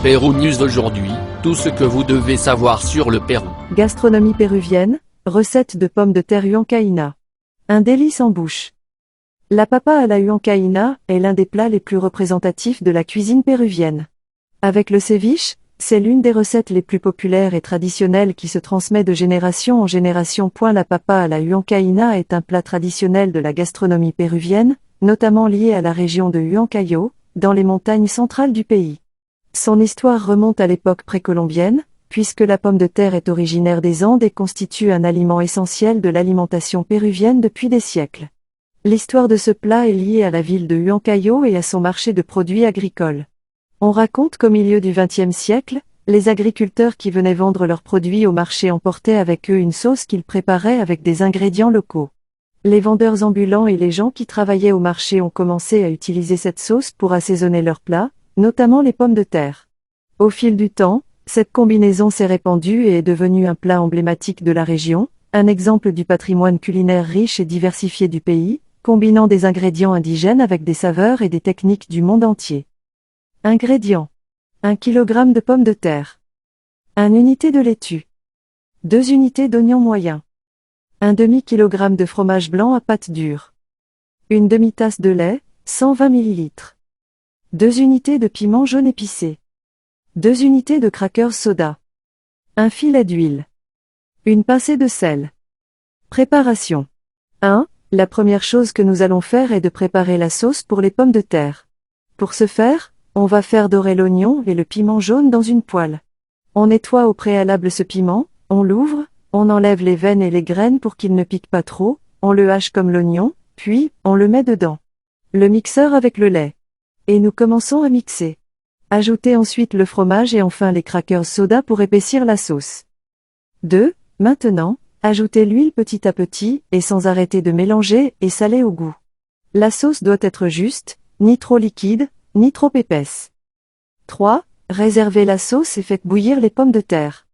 Pérou News aujourd'hui, tout ce que vous devez savoir sur le Pérou. Gastronomie péruvienne, recette de pommes de terre huancaïna. Un délice en bouche. La papa a la huancaïna est l'un des plats les plus représentatifs de la cuisine péruvienne. Avec le ceviche, c'est l'une des recettes les plus populaires et traditionnelles qui se transmet de génération en génération. La papa à la huancaïna est un plat traditionnel de la gastronomie péruvienne, notamment lié à la région de Huancayo, dans les montagnes centrales du pays. Son histoire remonte à l'époque précolombienne, puisque la pomme de terre est originaire des Andes et constitue un aliment essentiel de l'alimentation péruvienne depuis des siècles. L'histoire de ce plat est liée à la ville de Huancayo et à son marché de produits agricoles. On raconte qu'au milieu du XXe siècle, les agriculteurs qui venaient vendre leurs produits au marché emportaient avec eux une sauce qu'ils préparaient avec des ingrédients locaux. Les vendeurs ambulants et les gens qui travaillaient au marché ont commencé à utiliser cette sauce pour assaisonner leurs plats, notamment les pommes de terre. Au fil du temps, cette combinaison s'est répandue et est devenue un plat emblématique de la région, un exemple du patrimoine culinaire riche et diversifié du pays, combinant des ingrédients indigènes avec des saveurs et des techniques du monde entier. Ingrédients. 1 kg de pommes de terre. 1 unité de laitue. 2 unités d'oignons moyens. 1 demi-kg de fromage blanc à pâte dure. Une demi-tasse de lait, 120 ml. 2 unités de piment jaune épicé. 2 unités de crackers soda. 1 filet d'huile. Une pincée de sel. Préparation. 1. La première chose que nous allons faire est de préparer la sauce pour les pommes de terre. Pour ce faire, on va faire dorer l'oignon et le piment jaune dans une poêle. On nettoie au préalable ce piment, on l'ouvre, on enlève les veines et les graines pour qu'il ne pique pas trop, on le hache comme l'oignon, puis, on le met dedans. Le mixeur avec le lait. Et nous commençons à mixer. Ajoutez ensuite le fromage et enfin les crackers soda pour épaissir la sauce. 2. Maintenant, ajoutez l'huile petit à petit et sans arrêter de mélanger et saler au goût. La sauce doit être juste, ni trop liquide, ni trop épaisse. 3. Réservez la sauce et faites bouillir les pommes de terre.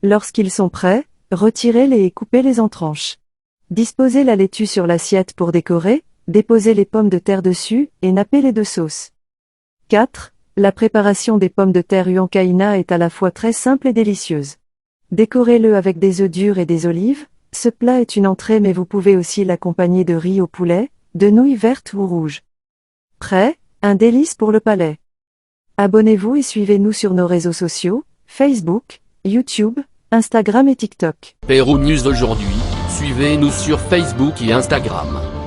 Lorsqu'ils sont prêts, retirez-les et coupez-les en tranches. Disposez la laitue sur l'assiette pour décorer, déposez les pommes de terre dessus et nappez les de sauce. 4. La préparation des pommes de terre huancaïna est à la fois très simple et délicieuse. Décorez-le avec des œufs durs et des olives, ce plat est une entrée mais vous pouvez aussi l'accompagner de riz au poulet, de nouilles vertes ou rouges. Prêt, un délice pour le palais. Abonnez-vous et suivez-nous sur nos réseaux sociaux, Facebook, YouTube, Instagram et TikTok. Pérou News aujourd'hui, suivez-nous sur Facebook et Instagram.